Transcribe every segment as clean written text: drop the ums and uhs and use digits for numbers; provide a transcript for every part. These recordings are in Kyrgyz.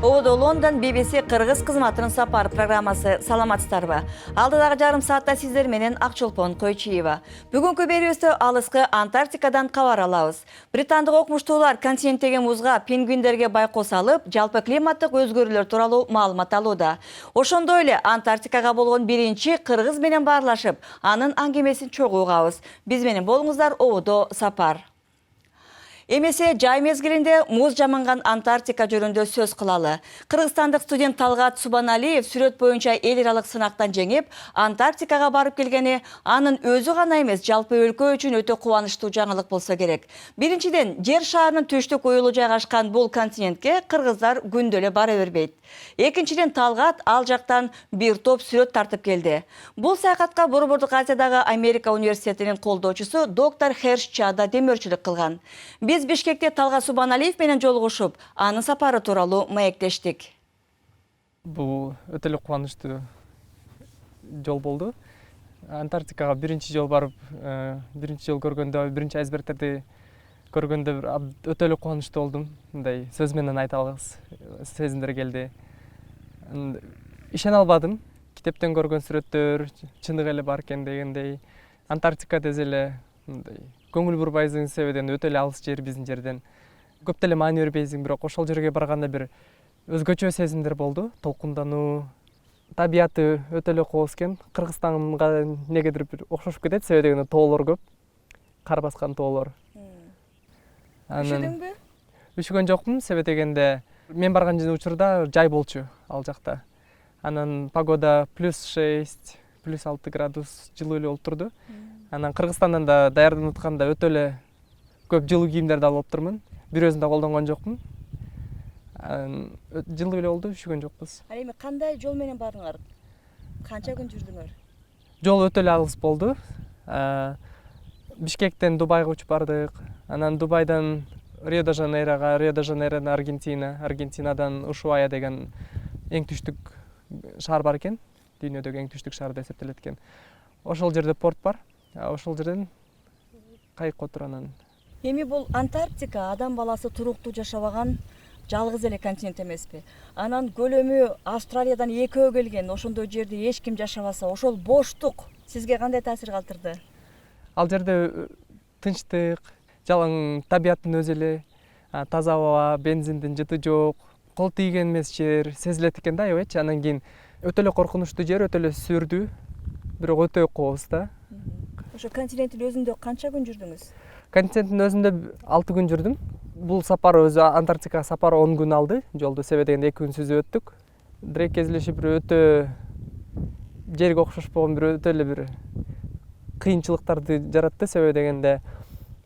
Оодо Лондон BBC Кыргыз кызматынын сапар программасы саламатсыздарбы. Алдыдагы жарым саатта сиздер менен Акчолпон Койчиева. Бүгүнкү берүүбүздө алыскы Антарктикадан кабар алабыз. Британдык окумуштуулар континенттеги музга пингвиндерге байкоо салып, жалпы климаттык өзгөрүүлөр тууралуу маалымат алууда. Ошондой эле Антарктикага болгон биринчи кыргыз менен баарлашып, анын аңгемесин чогуу угабыз. Биз менен болуңуздар, Оодо сапар. Эмесе жай мезгилинде муз жаманган Антарктика жөнүндө сөз кылалы. Кыргызстандык студент Талгат Субаналиев сүрөт боюнча эл аралык сынактан жеңип, Антарктикага барып келгени анын өзү гана эмес, жалпы өлкө үчүн өтө кубанычтуу жаңылык болсо керек. Биринчиден, жер шарынын түштүк уюлу жайгашкан бул континентке кыргыздар күндө эле бара бербейт. Экинчиден, Талгат ал жактан бир топ сүрөт тартып келди. Бул саякатка Борбордук Азиядагы Америка университетинин колдоочусу доктор Херш Чада демөөрчүлүк кылган. Биз Бишкекте Талгат Субаналиев менен жолугушуп, анын сапары тууралуу маектештик. Бул өтө эле кубанычтуу жол болду. Антарктикага биринчи жол барып, биринчи жол көргөндө, биринчи айсбергтерди көргөндө өтө эле кубанычтуу болдум. Мындай сөз менен айта алгыс сезимдер келди. Ишене албадым. Китептен көргөн сүрөттөр чындык эле бар экен дегендей. Антарктика десе эле мындай көңүл бурбайсың себебен өтө эле алыс жер биздин жерден. Көп деле маани бербейсиң, бирок ошол жерге барганда бир өзгөчө сезимдер болду. Толкундануу, табияты өтө эле кооз экен. Кыргызстанга негедир бир окшошуп кетет себебен тоолор көп. Кар баскан тоолор. Üşüdүңбү? Üşүгөн жокмун, себеп дегенде мен барган учурда жай болчу ал жакта. Анан погода +6, +6 градус жылуу эле болуп турду. Анан Кыргызстандан да даярданып атканда өтө эле көп жылуу кийимдерди алып отурмун. Бирөөсүн да колдонгон жокмун. Жылуу эле болду, üşүгөн жокпуз. Ал эми кандай жол менен бардыңар? Канча күн жүрдүңөр? Жол өтө эле алыс болду. Бишкектен Дубайга учуп бардык. Анан Дубайдан Рио-де-Жанейрого, Рио-де-Жанейродан Аргентина, Аргентинадан Ушуая деген эң түштүк шаар бар экен. Дүйнөдөгү эң түштүк шаар деп эсептелет экен. Ошол жерде порт бар. Ошол жерден кайыкка отуруп анан. Эми бул Антарктика адам баласы туруктуу жашабаган жалгыз эле континент эмеспи? Анан көлөмү Австралиядан экөө келген, ошондой жерде эч ким жашабаса, ошол боштук сизге кандай таасир калтырды? Ал жерде тынчтык, жалаң табияттын өзү эле, таза аба, бензиндин жыты жок, кол тийген эмес жер сезилет экен да, аябайчы. Анан кийин өтө эле коркунучтуу жер, өтө эле сүрдүү, бирок өтө кооз да. Ошо континенттин өзүндө канча күн жүрдүңүз? Континенттин өзүндө 6 күн жүрдүм. Бул сапар өзү Антарктика сапары 10 күн алды. Жолду себеп дегенде 2 күн сүзүп өттүк. Дирек кезилешип бир өтө жерге окшошпогон бир өтө эле бир кыйынчылыктарды жаратты. Себеп дегенде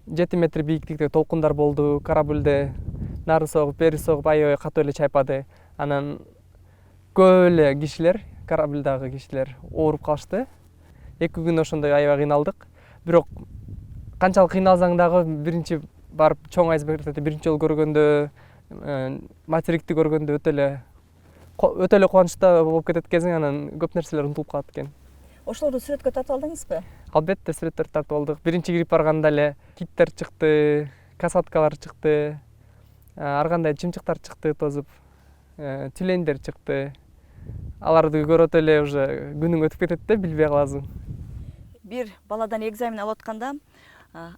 7 метр бийиктикте толкундар болду, корабльде нары согуп, бери согуп, аябай катуу эле чайпады. Анан көп эле кишилер, корабльдагы кишилер ооруп калышты. 2 күн ошондой аябай кыйналдык. Бирок канчалык кыйналсаң дагы биринчи барып чоң айсбергтерди биринчи жолу көргөндө, материкти көргөндө өтө эле кубанычта болуп кетет экенсиң, анан көп нерселер унутулуп калат экен. Ошолорду сүрөткө тартып алдыңызбы? Албетте сүрөттөр тартып алдык. Биринчи кирип барганда эле киттер чыкты, касаткалар чыкты, ар кандай чымчыктар чыкты тозуп, тюлендер чыкты. Аларды көрөт эле уже күнүң өтүп кетет да, билбей каласың. Бир баладан экзамен алып атканда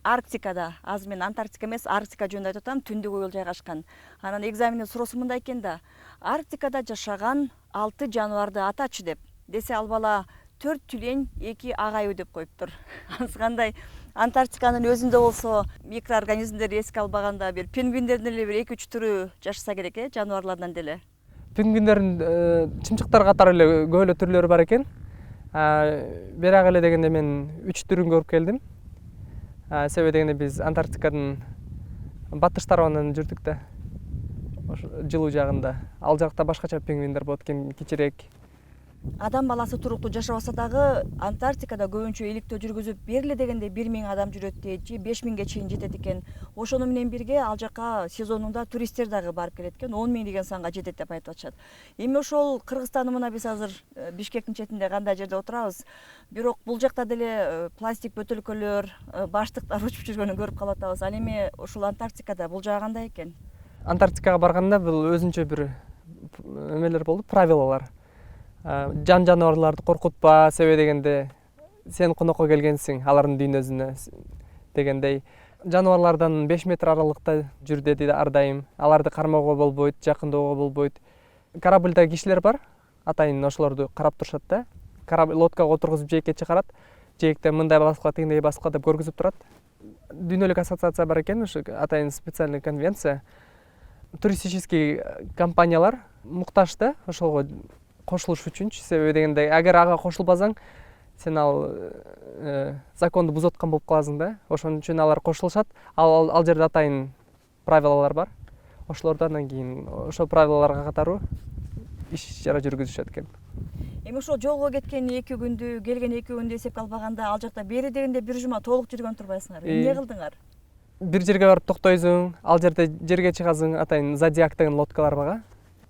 Арктикада, азыр мен Антарктика эмес, Арктика жөнүндө айтып атам, түндүк уюл жайгашкан. Анан экзамендин суроосу мындай экен да: Арктикада жашаган 6 жаныбарды атачы деп. Десе ал бала 4 тюлень, 2 агайуу деп коюптур. Анысы кандай? Антарктиканын өзүндө болсо микроорганизмдерди эске албаганда бир пингвиндердин эле бир 2-3 түрү жашаса керек, жаныбарлардан деле. Пингвиндердин чымчыктар катары эле көп эле түрлөрү бар экен. Бирак эле дегенде мен 3 түрүн көрүп келдим. Себеп дегенде биз Антарктикадын батыш тарабынан жүрдүк да. Ошо жылуу жагында. Ал жакта башкача пингвиндер болот экен, кичирээк. Адам баласы туруктуу жашабаса дагы Антарктикада көбүнчө иликтөө жүргүзүп бериле дегенде 1000 адам жүрөт дейт, 5000ге чейин жетет экен. Ошону менен бирге ал жака сезонунда туристтер дагы барып келет экен, 10 000 деген санга жетет деп айтып атышат. Эми ошол Кыргызстандын мына биз азыр Бишкектин четинде кандай жерде отурабыз. Бирок бул жакта деле пластик бөтөлкөлөр, баштыктар учуп жүргөнүн көрүп калып атабыз. Ал эми ушул Антарктикада бул жагы кандай экен? Антарктикага барганда бул өзүнчө бир эмелер болду, правилалар. Жан жаныбарларды коркутпа, себеби дегенде сен конокко келгенсиң алардын дүйнөсүнө дегендей. Жаныбарлардан 5 метр аралыкта жүр деди ар дайым. Аларды кармоого болбойт, жакындөөгө болбойт. Корабльда кишилер бар, атайын ошолорду карап турушат да. Лодкага отургузуп жээкке чыгарат. Жээкте мындай баска, тигиндей баска деп көргүзүп турат. Дүйнөлүк ассоциация бар экен, ушу атайын специальный конвенция. Туристический компаниялар муктаж да ошого кошулуш үчүнчү, себеби дегенде агар ага кошулбасаң, сен ал законду бузуп аткан болуп каласың да. Ошон үчүн алар кошулушат. Ал жерде атайын правилалар бар. Ошолорду андан кийин ошол правилаларга катаруу иш чара жүргүзүшөт экен. Эми ошол жолго кеткен 2 күндү, келген 2 күндү эсепке албаганда ал жакта бери дегенде бир жума толук жүргөн турбайсыңар. Эмне кылдыңар? Бир жерге барып токтойсуң, ал жерде жерге чыгасың, атайын зодиак деген лодкалар бага.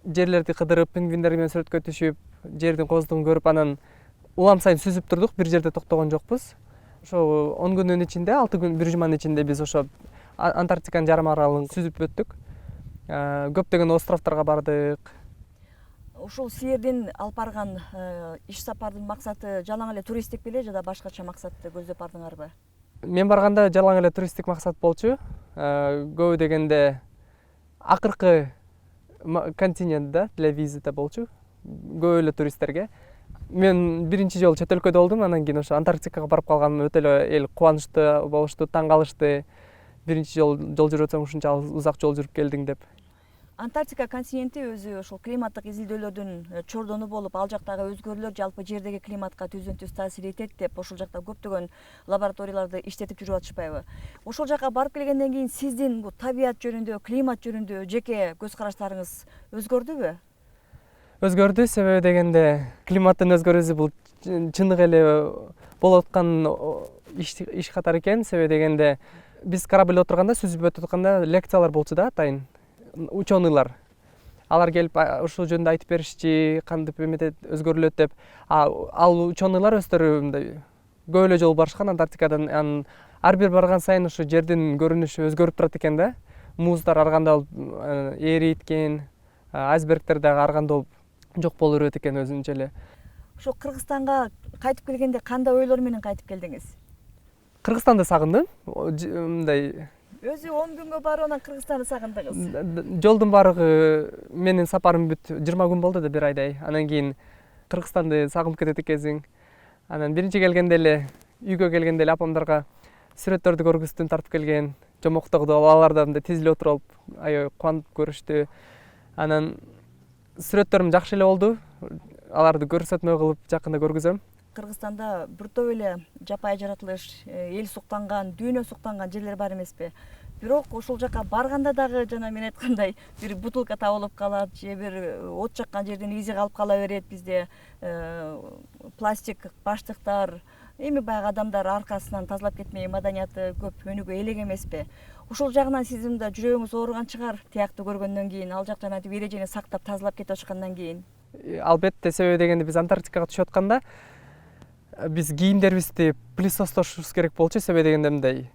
Жерлерди кыдырып, пингвиндер менен сүрөткө түшүп, жердин коздугун көрүп, анан улам сайын сүзүп турдук, бир жерде токтогон жокпуз. Ошо 10 күндүн ичинде, 6 күн, бир жуманын ичинде биз ошо Антарктиканын жарым аралын сүзүп өттүк. Көптөгөн островторго бардык. Ушул силердин алып барган иш сапардын максаты жалаң эле туристтик беле жада башкача максатты көздөп бардыңарбы? Мен барганда жалаң эле туристтик максат болчу. Көбү дегенде акыркы континентте для визита болчу. Көп эле туристтерге. Мен биринчи жолу чет өлкөдө болдум, анан кийин ошо Антарктикага барып калганым өтө эле эл кубанычтуу болушту, таң калышты. Биринчи жолу жол жүрүп атсаң ушунча узак жол жүрүп келдиң деп. Антарктика континенти өзү ошол климаттык изилдөөлөрдүн чордону болуп, ал жактагы өзгөрүүлөр жалпы жердеги климатка түздөн түз таасир этет деп ошол жакта көптөгөн лабораторияларды иштетип жүрүп атышпайбы? Ошол жакка барып келгенден кийин сиздин бул табият жөнүндө, климат жөнүндө жеке көз караштарыңыз өзгөрдүбү? Өзгөрдү, себеби дегенде климаттын өзгөрүүсү бул чындык эле болуп аткан иш катары экен, себеби дегенде биз корабльде отурганда, сүзүп өтүп атканда лекциялар болчу да, атайын ученыйлар. Алар келип ушул жөнүндө айтып беришчи, кантип эметет, өзгөрүлөт деп. Ал ученыйлар өздөрү мындай көп эле жолу барышкан Антарктикадан. Ар бир барган сайын ушу жердин көрүнүшү өзгөрүп турат экен да. Муздар ар кандай болуп эрийт экен, айсбергдер дагы ар кандай болуп жок боло берет экен өзүнчө эле. Ошо Кыргызстанга кайтып келгенде кандай ойлор менен кайтып келдиңиз? Кыргызстанды сагындым. Мындай Өзү 10 күнгө барып анан Кыргызстанды сагындыңыз. Жолдун барыгы менин сапарым бүт 20 күн болду да, бир айдай. Анан кийин Кыргызстанды сагынып кетет экенсиң. Анан биринчи келгенде эле, үйгө келгенде эле апамдарга сүрөттөрдү көргүздүм, тартып келген. Жомоктогду алардан да тизилип отуруп, аябай кубанып көрүштү. Анан сүрөттөрүм жакшы эле болду. Аларды көрсөтмө кылып жакында көргүзөм. Кыргызстанда бир топ эле жапайы жаратылыш, эл суктанган, дүйнө суктанган жерлер бар эмеспи? Бирок ошол жака барганда дагы жана мен айткандай бир бутылка табылып калат, же бир от жаккан жерден изи калып кала берет бизде. Пластик баштыктар, эми баягы адамдар аркасынан тазалап кетмей маданияты көп өнүгө элек эмеспи? Ошол жагынан сиздин да жүрөгүңүз ооруган чыгар, тиякты көргөндөн кийин, ал жактан айтып эрежени сактап тазалап кете башкандан кийин. Албетте, себеби дегенде биз Антарктикага түшүп атканда биз кийимдерибизди пылесостошубуз керек болчу, себеби дегенде мындай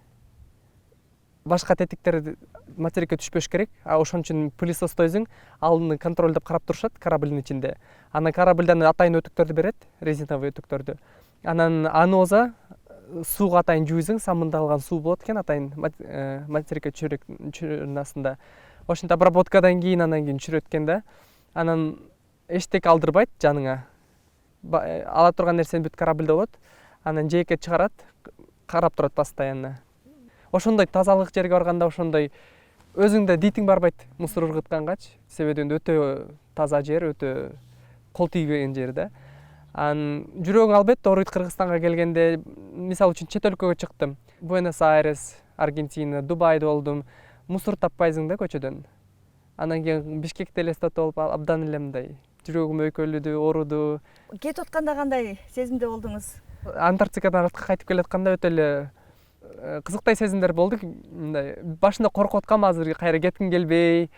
башка тетиктер материкке түшпөш керек. Ошон үчүн пылесостойсуң, аны контролдоп карап турушат кораблдын ичинде. Анан корабльдан атайын өтүктөрдү берет, резиновый өтүктөрдү. Анан аны оза сууга атайын жуйсуң, самында калган суу болот экен атайын материкке чүрүнүн астында. Ошентип обработкадан кийин анан кийин чүрөткөн да. Анан эчтеке алдырбайт жаныңа. Ала турган нерсең бүт корабльде болот. Анан жээкке чыгарат, карап турат постоянно. Ошондой тазалык жерге барганда ошондой өзүңдө дитиң барбайт мусор ыргыткангач, себеби өтө таза жер, өтө кол тийбеген жер да. Жүрөгүң албетте ооруйт Кыргызстанга келгенде. Мисалы үчүн чет өлкөгө чыктым. Буэнос-Айрес, Аргентина, Дубайда болдум. Мусор таппайсың да көчөдөн. Анан кийин Бишкекте элестетип алып абдан эле мындай жүрөгүм өйкөлүдү, ооруду. Кетип атканда кандай сезимде болдуңуз? Антарктикадан артка кайтып келатканда өтө эле кызыктай сезимдер болду. Мындай башында коркуп аткам, азыр кайра кетким келбей,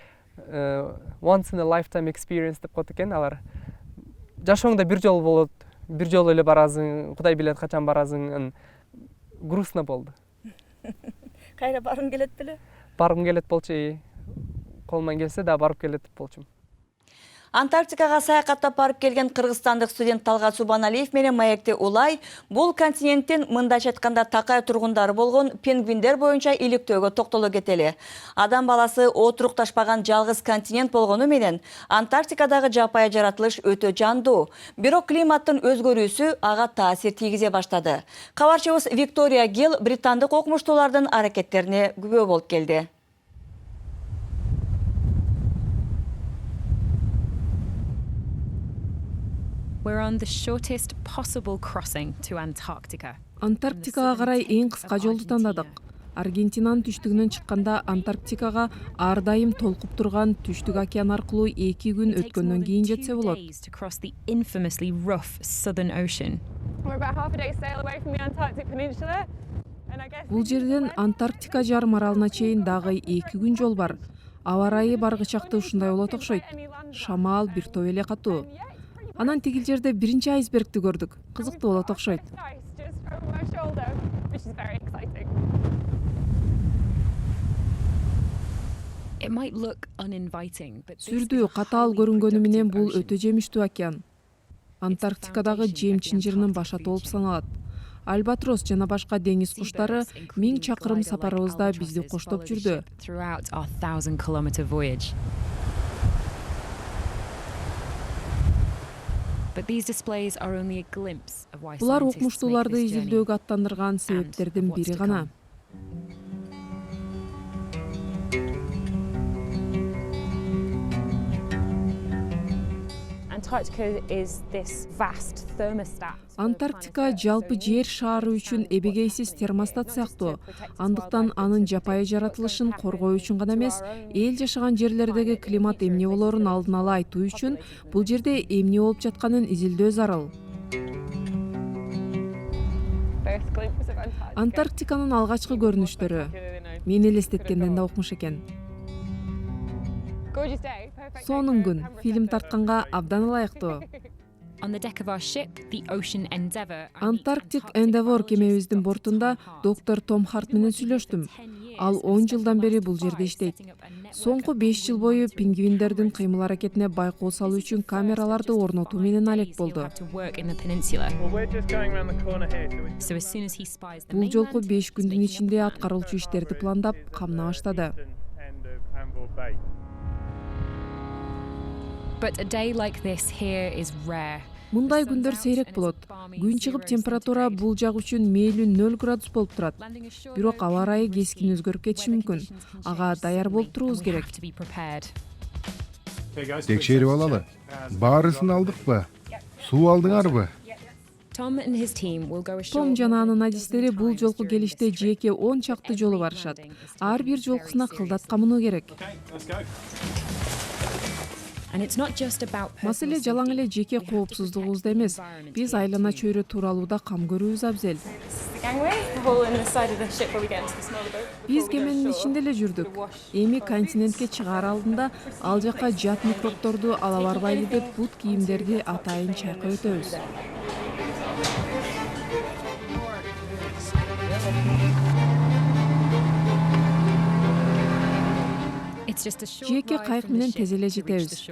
once in a lifetime experience деп коет экен алар. Жашооңдо бир жолу болот, бир жолу эле барасың, Кудай билет качан барасың. Грустно болду. Кайра баргың келет беле? Баргым келет болчу. Колуман келсе да барып келет болчумун. Антарктикага саякаттап барып келген кыргызстандык студент Талгат Субаналиев менен Маекти Улай бул континенттин мындайча айтканда такай тургундары болгон пингвиндер боюнча иликтөөгө токтоло кетели. Адам баласы отурукташпаган жалгыз континент болгону менен Антарктикадагы жапайы жаратылыш өтө жандуу. Бирок климаттын өзгөрүүсү ага таасир тийгизе баштады. Кабарчыбыз Виктория Гил британдык окумуштуулардын аракеттерине күбө болуп келди. We're on the shortest possible crossing to Antarctica. Антарктикага карай эң кыска жолду тандадык. Аргентинанын түштүгүнөн чыкканда Антарктикага ар дайым толкуп турган Түштүк океан аркылуу 2 күн өткөндөн кийин жетсе болот. To cross the infamously rough Southern Ocean. We're about half a day's sail away from the Antarctic Peninsula. Бул жерден Антарктика жарым аралына чейин дагы 2 күн жол бар. Аба ырайы баргычакты ушундай болот окшойт. Шамал бир топ эле катуу. Анан тигил жерде биринчи айсбергти көрдүк. Кызыктуу болот окшойт. It might look uninviting, but Сүрдүү катаал көрүнгөнү менен бул өтө жемиштүү океан. Антарктикадагы жем чынжырынын башаты болуп саналат. Альбатрос жана башка деңиз куштары 1000 чакырым сапарыбызда бизди коштоп жүрдү. Throughout our 1000-kilometer voyage. But these displays are only a glimpse of why Булар scientists make окумуштууларды this journey. изилдөөгө аттандырган себептердин бири гана. Antarctica is this vast thermostat. Антарктика жалпы жер шаары үчүн эбегейсиз термостат сыяктуу. Андыктан анын жапайы жаратылышын коргоо үчүн гана эмес, эл жашаган жерлердеги климат эмне болорун алдын ала айтуу үчүн бул жерде эмне болуп жатканын изилдөө зарыл. Антарктиканын алгачкы көрүнүштөрү мени элестеткенден да укмуш экен. Сонун күн фильм тартканга абдан ылайыктуу. On the deck of our ship, the Ocean Endeavour. Антарктик Endeavour кемебиздин бортунда доктор Том Харт менен сүйлөштүм. Ал 10 жылдан бери бул жерде иштейт. Соңку 5 жыл бою пингвиндердин кыймыл аракетине байкоо салуу үчүн камераларды орнотуу менен алек болду. So as soon as he spies the Бул жолку mainland, 5 күндүн ичинде аткаруучу иштерди пландап, камна баштады. but a day like this here is rare. Мындай күндөр сейрек болот. Күн чыгып температура бул жак үчүн мейлі 0 градус болуп турат. Бирок аба ырайы кескин өзгөрүп кетиши мүмкүн. Ага даяр болуп туруубуз керек. Текшерип алалы. Баарысын алдыкпы? Суу алдыңарбы? Том жана анын адистери бул жолку келиште жеке 10 чакты жолу барышат. Ар бир жолкусуна кылдатка мынуу керек. Маселе жалаң эле жеке коопсуздугубузда эмес. Биз айлана чөйрө тууралууда кам көрүүбүз абзел. Биз кеменин ичинде эле жүрдүк. Эми континентке чыгаар алдында ал жака жат микробторду ала барбайлы деп бут кийимдерди атайын чайкап өтөбүз. Жеке кайык менен тез эле жетебиз.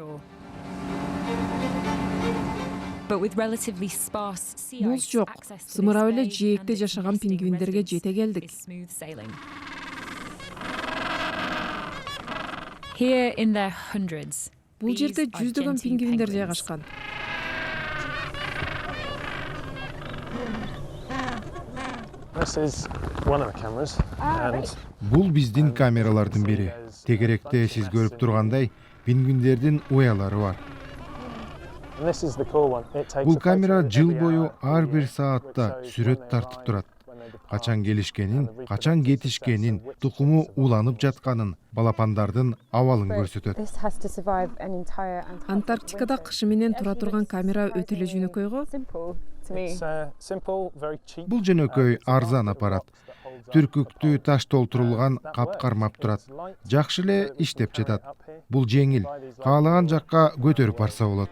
Муз жок. Сымырап эле жээкте жашаган пингвиндерге жете келдик. Бул жерде жүздөгөн пингвиндер жайгашкан. Бул биздин камералардын бири. Тегеректе сиз көрүп тургандай, пингвиндердин уялары бар. Бул камера жыл бою ар бир саатта сүрөт тартып турат. Качан келишкенин, качан кетишкенин, тукуму уланып жатканын, балапандардын абалын көрсөтөт. Антарктикада кышы менен тура турган камера өтө эле жөнөкөй го. Бул жөнөкөй арзан аппарат. Түркүктүү таш толтурулган кап кармап турат. Жакшы эле иштеп жатат. Бул жеңил. Каалаган жакка көтөрүп барса болот.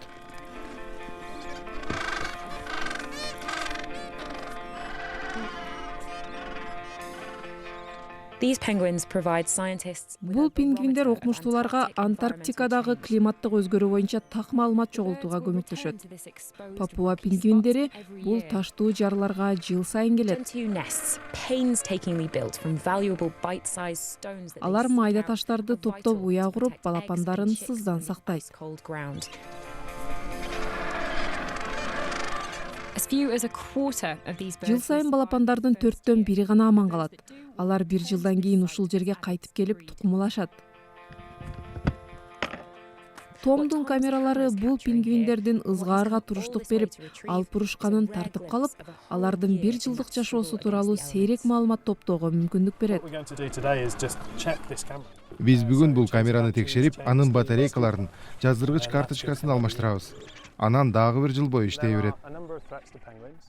These penguins provide scientists with Бул a пингвиндер barometer of окумуштууларга Antarctic Антарктикадагы environmental change. климаттык өзгөрүү боюнча так маалымат Birds чогултууга will көмөктөшөт. return to this exposed Папуа rocky пингвиндери spots every бул year. таштуу жарларга жыл сайын келет. 22 nests painstakingly built from valuable bite-sized stones that they Алар seek майда out таштарды are топтоп vital уя to куруп, protect eggs and балапандарын chicks сыздан from the сактайт. ice-cold ground. As few as a quarter of these birds Жыл сайын балапандардын 4/1 гана аман калат. Алар 1 жылдан кийин ушул жерге кайтып келип тукумулашат. Томдун камералары бул пингвиндердин ызгаарга туруштук берип, алып урушканын тартып калып, алардын 1 жылдык жашоосу тууралуу сейрек маалымат топтоого мүмкүндүк берет. Биз бүгүн бул камераны текшерип, анын батарейкаларын, жаздыргыч карточкасын алмаштырабыз. Анан дагы 1 жыл бою иштей берет.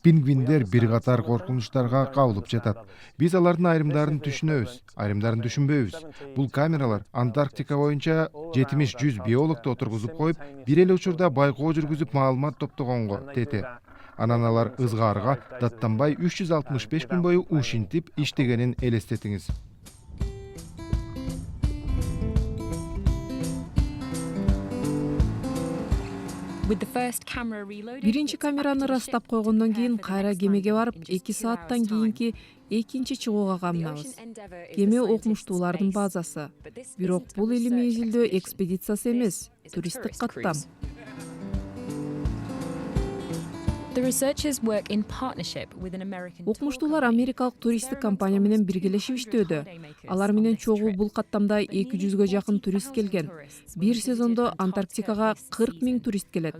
Пингвиндер бир катар коркунучтарга кабылып жатат. Биз алардын айрымдарын түшүнөбүз, айрымдарын түшүнбөйбүз. Бул камералар Антарктика боюнча 70-100 биологду отургузуп коюп, бир эле учурда байкоо жүргүзүп маалымат топтогонго тете. Анан алар ызгаарга даттанбай 365 күн бою ушинтип иштегенин элестетиңиз. With the first camera reloaded, Биринчи камераны растап койгондон кийин кайра кемеге барып, 2 сааттан кийинки экинчи чыгууга камынабыз. Кеме окумуштуулардын базасы. Бирок бул илимий изилдөө экспедициясы эмес, туристтик каттам. The researchers work in partnership with an American tour Окумуштуулар company. америкалык туристтик компания менен биргелешип иштөөдө. Алар менен чогуу бул каттамда 200-гө жакын турист келген. Бир сезондо Антарктикага 40 000 турист келет.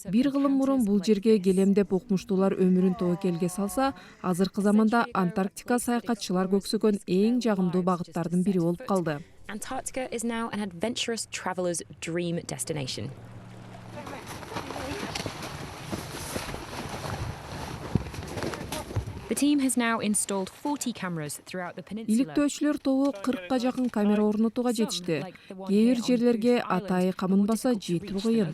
Бир кылым мурун бул жерге келем деп окумуштуулар өмүрүн тобокелге салса, азыркы заманда Антарктика саякатчылар көксөгөн эң жагымдуу багыттардын бири болуп калды. Antarctica is now an adventurous traveler's dream destination. The team has now installed 40 cameras throughout the peninsula. Иликтөөчүлөр тобу 40-ка жакын камера орнотууга жетишти. Кээ бир жерлерге атайы камынбаса жетүү кыйын.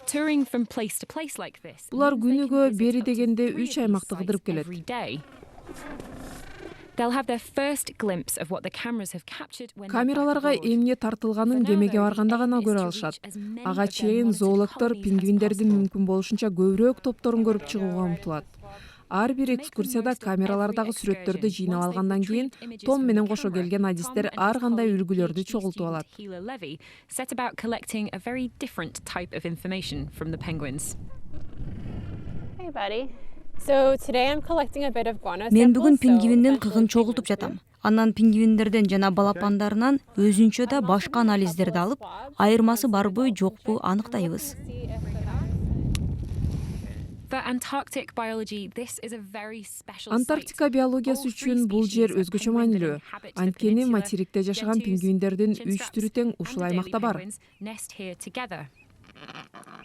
Touring from place to place like this. Булар күнүгө бери дегенде 3 аймакты кыдырып келет. They'll have their first glimpse of what the cameras have captured when Камераларга эмне тартылганын кемеге барганда гана көрө алышат. Ага чейин зоологдор пингвиндердин мүмкүн болушунча көбүрөөк топторун көрүп чыгууга умтулат. Ар бир экскурсияда камералардагы сүрөттөрдү жыйнап алгандан кийин Том менен кошо келген адистер ар кандай үлгүлөрдү чогултуп алат. Set about collecting a very different type of information from the penguins. Hey, buddy. So today I'm collecting a bit of guano Мен samples, бүгүн so пингвиндин eventually кыгын чогултуп жатам. Анан пингвиндерден жана балапандарынан өзүнчө да башка анализдерди алып, айырмасы барбы, жокпу аныктайбыз. For Antarctic biology, this is a very special Антарктика биологиясы үчүн бул жер өзгөчө маанилүү. Анткени материкте жашаган пингвиндердин 3 түрү тең ушул аймакта бар.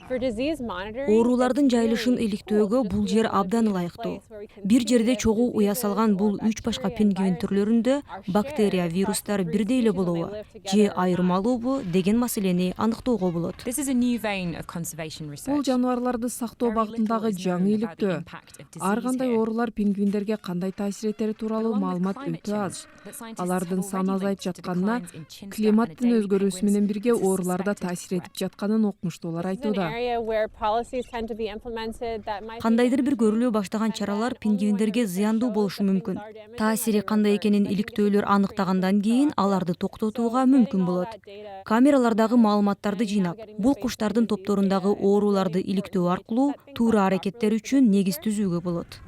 For disease monitoring, Оорулардын it's жайылышын really иликтөөгө cool. бул Just жер being абдан in a ылайыктуу. place where we can Бир see жерде it, чогуу уя understand салган бул 3 башка bacteria, пингвин viruses түрлөрүндө are бактерия, shared вирустар across бирдей эле species when they болобу, live же together or not. айырмалуубу деген маселени аныктоого болот. This is a new vein of conservation research. Бул жаныбарларды сактоо багытындагы жаңы иликтөө. Ар кандай оорулар пингвиндерге кандай таасир этери тууралуу маалымат өтө аз. Алардын саны азайып жатканына, климаттын өзгөрүүсү менен бирге ооруларда таасир этип жатканын окумуштуулар This is an айтууда. area where policies tend to be implemented that might be Кандайдыр бир көрүлө баштаган чаралар пингвиндерге зыяндуу болушу мүмкүн. Таасири кандай экенин иликтөөлөр аныктагандан кийин аларды токтотууга мүмкүн болот. Камералардагы маалыматтарды жыйнап, бул куштардын топторундагы ооруларды иликтөө аркылуу туура аракеттер үчүн негиз түзүүгө болот.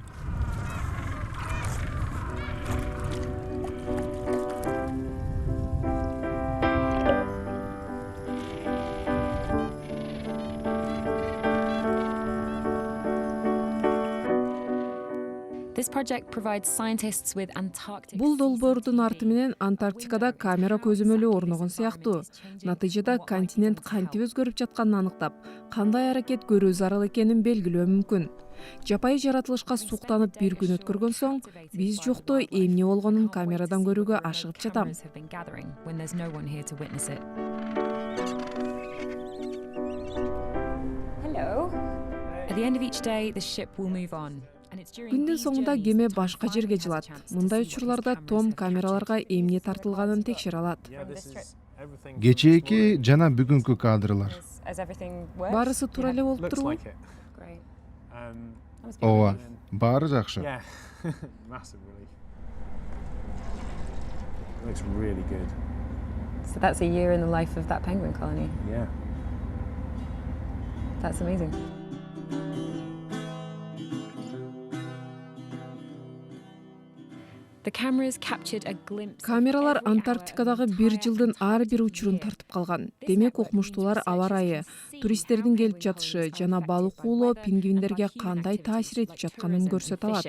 This project provides scientists with Antarctic. Бул долбоордун арты менен Антарктикада камера көзөмөлү орногон сыяктуу. Натыйжада континент кантип өзгөрүп жатканын аныктап, кандай аракет көрүү зарыл экенин белгилөө мүмкүн. Жапайы жаратылышка суктанып бир күн өткөргөн соң, биз жокто эмне болгонун камерадан көрүүгө ашыгып жатам. Hello. At the end of each day, the ship will move on. Күндүн соңунда кеме башка жерге жылат. Мындай учурларда Том камераларга эмне тартылганын текшере алат. Кечээки жана бүгүнкү кадрлар. Баарысы туура эле болуп турбу? Ооба, баары жакшы. Looks really good. So that's a year in the life of that penguin colony. Yeah. That's amazing. The cameras captured a glimpse. Камералар Антарктикадагы бир жылдын ар бир учурун тартып калган. Демек укмуштуулар аба ырайы, туристтердин келип жатышы жана балык уулоо пингвиндерге кандай таасир этип жатканын көрсөтө алат.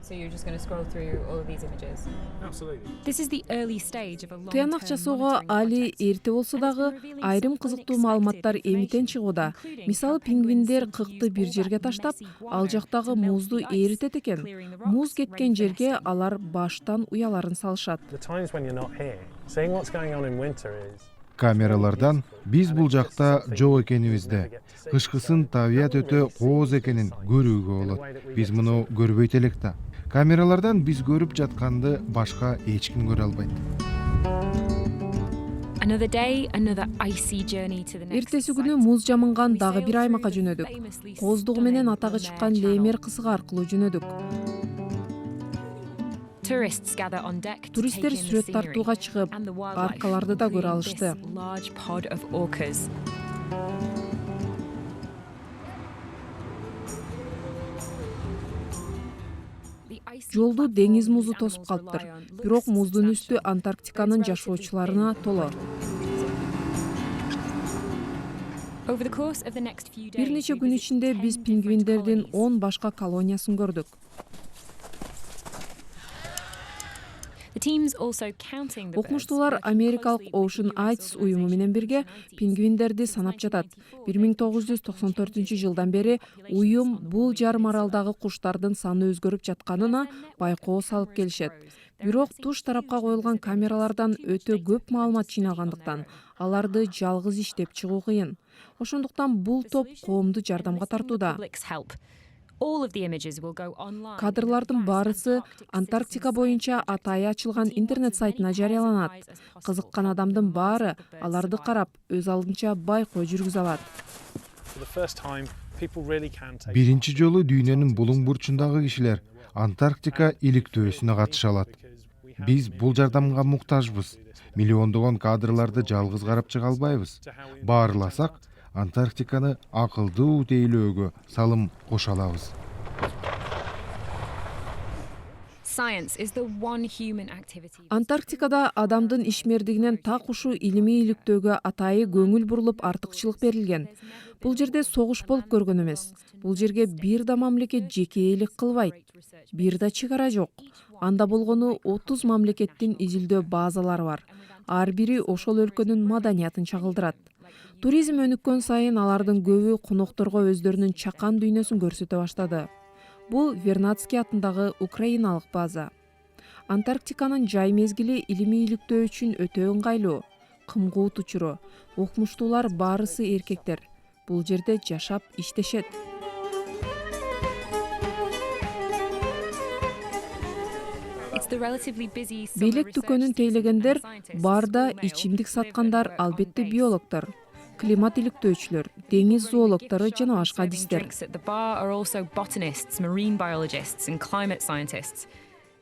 So you're just going to scroll through all of these images. Absolutely. This is the early stage of a long-term Тыянак жасоого али эрте болсо дагы айрым кызыктуу маалыматтар эмитен чыгууда. Мисалы пингвиндер кыкты бир жерге таштап, ал жактагы музду эритет экен. Муз кеткен жерге алар баштан уяларын салышат. The times when you're not here, seeing what's going on in winter is Камералардан биз бул жакта жок экенибизди, кышкысын табият өтө кооз экенин көрүүгө болот. Биз муну көрбөйт элек да. Камералардан биз көрүп жатканды башка эч ким көрө албайт. Another day, another icy journey to the next Эртеси site. күнү муз жамынган дагы бир аймакка жөнөдүк. Кооздугу менен атагы чыккан Леймер кысыгы аркылуу жөнөдүк. Tourists gather on deck to Туристтер take in the сүрөт scenery тартууга чыгып, and the wildlife аркаларды да көрө within алышты. this large pod of orcas. The icy Жолду platform деңиз музу these тосуп animals калыптыр. rely on Бирок looks муздун үстү substantial, Антарктиканын but it's жашоочуларына relatively толо. Over the course of the next few days, Бир нече we күн visit ичинде 10 биз different пингвиндердин colonies. 10 башка колониясын көрдүк. The team's also counting the birds Окумуштуулар working Америкалык closely with Ocean the US Eyes уюму менен бирге organizations. пингвиндерди санап жатат. 1994 бери уюм бул жарым аралдагы куштардын саны өзгөрүп жатканына байкоо салып келишет. Бирок туш тарапка коюлган камералардан өтө көп маалымат жыйналгандыктан аларды жалгыз иштеп чыгуу кыйын. Ошондуктан бул топ коомду жардамга тартууда. Public's help. All of the images will go online. Кадрлардын баарысы Антарктика боюнча атайы ачылган интернет сайтына жарыяланат. Кызыккан адамдын баары аларды карап, өз алдынча байкоо жүргүзө алат. for the first time people really can take Биринчи жолу дүйнөнүн булуң бурчундагы кишилер Антарктика иликтөөсүнө катыша алат. Биз бул жардамга муктажбыз. Миллиондогон кадрларды жалгыз карап чыга албайбыз. Баарыласак, Антарктиканы акылдуу тейлөөгө салым кошо алабыз. Science is the one human activity. Антарктикада адамдын ишмердигинен так ушу илимий иликтөөгө атайы көңүл бурулуп артыкчылык берилген. Бул жерде согуш болуп көргөн эмес. Бул жерге бир да мамлекет жеке ээлик кылбайт. Бир да чек ара жок. Анда болгону 30 мамлекеттин изилдөө базалары бар. Ар бири ошол өлкөнүн маданиятын чагылдырат. Туризм өнүккөн сайын алардын көбү конокторго өздөрүнүн чакан дүйнөсүн көрсөтө баштады. Бул Вернадский атындагы украиналык база. Антарктиканын жай мезгили илимий иликтөө үчүн өтө ыңгайлуу. Кымгуут учуру. Окумуштуулар баарысы эркектер. Бул жерде жашап иштешет. It's the relatively busy summer Белек research дүкөнүн season тейлегендер, for scientists барда who are ичимдик on саткандар cliffhanger албетте base. биологтор, климат иликтөөчүлөр, деңиз зоологтору жана башка Serving адистер. drinks at the bar are also botanists, marine biologists, and climate scientists.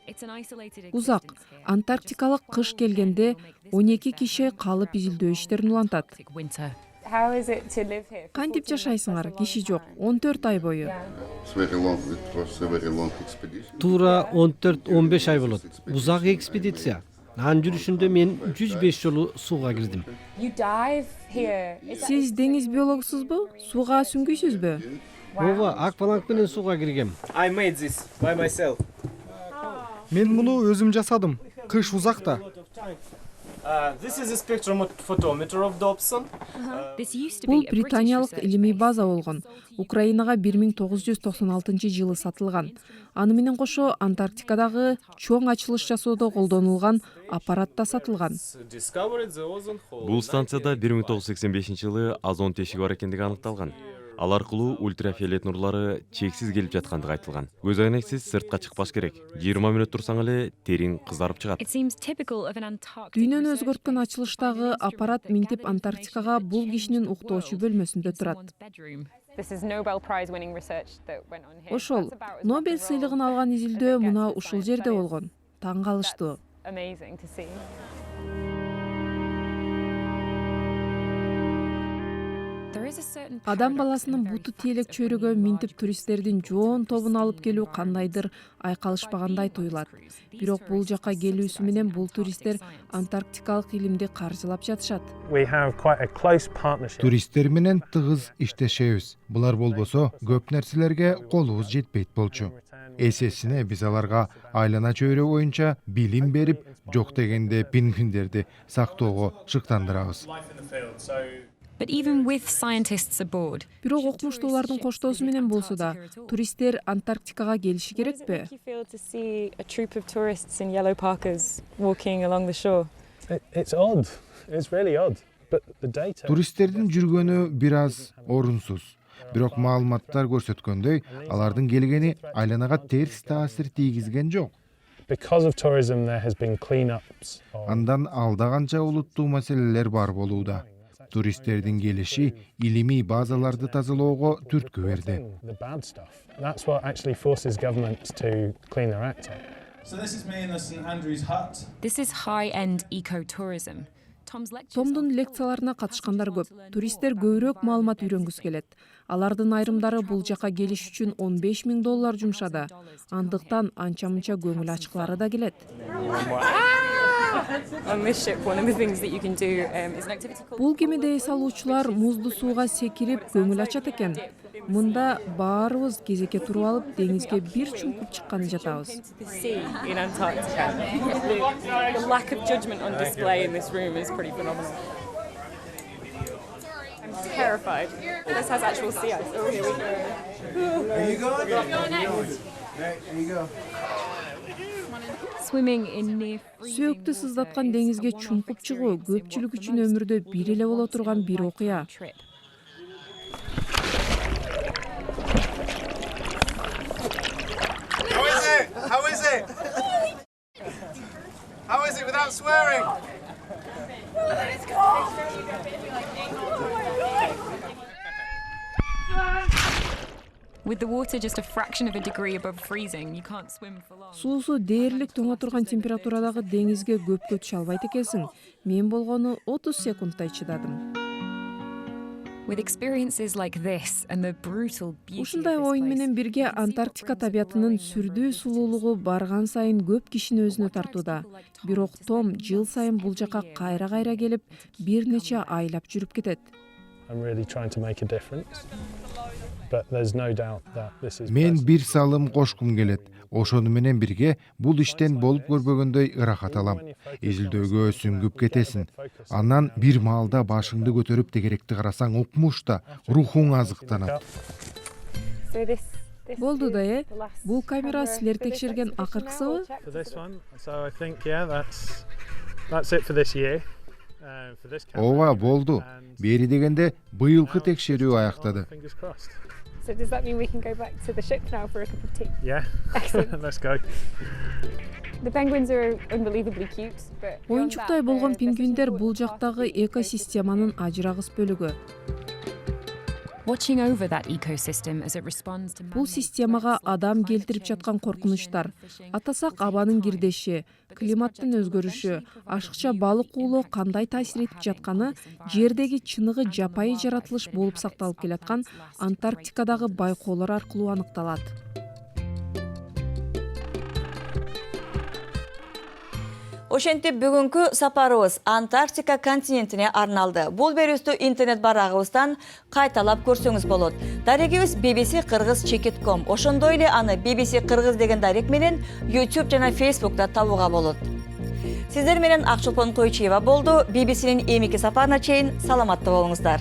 It's an isolated Узак, existence here, Антарктикалык just кыш all келгенде will make this 12 their киши home калып for изилдөө иштерин улантат. Arctic winter. How is it to live here? for Кантип 14 months? жашайсыңар? That's a long Киши жок. time. 14 ай бою. Туура 14-15 ай болот. Узак экспедиция. Анын жүрүшүндө мен 105 жолу сууга кирдим. You dive here. Is that- Сиз деңиз биологусузбу? Сууга сүңгүйсүзбү? Ооба, акваланг менен сууга киргем. I made this by myself. Мен муну өзүм жасадым. Кыш узакта. This is a spectrophotometer of Dobson. This used to Бул be a British британиялык research илимий base. база болгон. Украинага 1996 жылы сатылган. Аны менен кошо Антарктикадагы чоң ачылыш жасоодо колдонулган аппарат да сатылган. Бул станцияда 1985 жылы озон тешиги бар экендиги аныкталган. Ал аркылуу ультрафиолет нурлары чексиз келип жаткандыгы айтылган. Көз айнексиз сыртка чыкпаш керек. 20 мүнөт турсаң эле териң кызарып чыгат. It seems typical of an Antarctic Дүйнөнү research өзгөрткөн trip ачылыштагы to аппарат минтип Антарктикага бул кишинин уктоочу бөлмөсүндө турат. someone's bedroom. This is Nobel Prize winning research that went on here. Ошол That's about as Нобель rock and roll сыйлыгын алган as изилдөө it gets мына in ушул science жерде studies. болгон. Таң калыштуу. That's amazing to see. There is a certain Адам paradox in баласынын the very буту fact тиелек of bringing чөйрөгө минтип large туристтердин жоон тобун алып келүү кандайдыр айкалышпагандай туюлат. Бирок бул жака келүүсү менен бул туристтер антарктикалык илимди каржылап жатышат. We have quite a close partnership. Туристтер менен тыгыз иштешебиз. Булар болбосо көп нерселерге колубуз жетпейт болчу. Эсесине биз аларга айлана чөйрө боюнча билим берип, жок дегенде пингвиндерди сактоого шыктандырабыз. But even with scientists aboard, Бирок окумуштуулардын коштоосу менен болсо да, туристтер Антарктикага келиши керекпи? To see a troop of tourists in yellow parkas walking along the shore. It's odd. It's really odd. But the data. Туристтердин жүргөнү бир аз орунсуз. Бирок маалыматтар көрсөткөндөй, алардын келгени айланага терс таасир тийгизген жок. Because of tourism, there has been cleanups. Андан алда канча улуттуу маселелер бар болууда. Туристтердин келиши илимий базаларды тазалоого түрткү берди. The bad stuff. That's what actually forces governments to clean their act up. So this is me in the St Andrews hut. this is high-end ecotourism. Tom's lectures Томдун лекцияларына катышкандар көп. Туристтер көбүрөөк маалымат үйрөнгүсү келет. Алардын айрымдары бул жака келиш үчүн $15,000 жумшады. Андыктан анча-мынча көңүл ачкылары да келет. On this ship, one of the things that you can do is an activity called Бул кемеде эс алуучулар музду сууга секирип көңүл ачат экен. Мында баарыбыз кезекке туруп алып, деңизге бир чуңкуп чыкканы жатабыз. the sea in Antarctica. The lack of judgment on display in this room is pretty phenomenal. I'm terrified. This has actual sea ice. Oh, here we go. Are you going? Right, there you go. swimming in near Сүйөктү сыздаткан деңизге чуңкуп чыгуу көпчүлүк үчүн өмүрдө бир эле боло турган бир окуя. trip. How is it? How is it? How is it without swearing? With the water just a fraction of a degree above freezing, you can't swim for long. Суусу дээрлик тоңо турган температурадагы деңизге көпкө түшө албайт экенсиң. Мен болгону 30 секундтай чыдадым. With experiences like this and the brutal beauty of Ушундай this оюн place, менен бирге Антарктика табиятынын сүрдүү сулуулугу барган сайын көп кишини өзүнө тартууда. Бирок Том жыл сайын бул жака кайра-кайра келип, бир нече айлап жүрүп кетет. I'm really trying to make a difference. But there's no doubt that this is Мен personal. бир салым кошкум келет. Ошону менен бирге бул иштен болуп көрбөгөндөй ырахат алам. Изилдөөгө сүңгүп кетесиң. Анан бир маалда башыңды көтөрүп тегеректи карасаң укмушта рухуң азыктанат. So this Болду да, is the last Бул камера camera силер for this текшерген exhibition now. акыркысыбы? We'll check For this one, so I think that's it for this year. For this camera. Ооба, болду. Бери дегенде быйылкы текшерүү аяктады. Fingers crossed. So does that mean we can go back to the ship now for a cup of tea? Yeah. Excellent. Let's go. The penguins are unbelievably cute, but beyond Оюнчуктай that, болгон the пингвиндер fishing бул boats are жактагы completely экосистеманын ажырагыс бөлүгү. watching over that ecosystem as it responds to Бул man-made системага threats like адам climate келтирип change, жаткан коркунучтар, pollution, атасак абанын кирдеши, климаттын өзгөрүшү, ашыкча балык уулоо кандай таасир этип жатканы жердеги чыныгы жапайы жаратылыш болуп сакталып келаткан Антарктикадагы байкоолор аркылуу аныкталат. Ошентип бүгүнкү сапарыбыз Антарктика континентине арналды. Бул берүүстү интернет барагыбыздан кайталап көрсөңүз болот. Дарегибиз BBC Кыргыз Chekit.com. Ошондой эле аны BBC Кыргыз деген дарек менен YouTube жана Facebook'та табууга болот. Сиздер менен Акчулпон Койчуева болду. BBC-нин эмики сапарына чейин саламатта болуңуздар.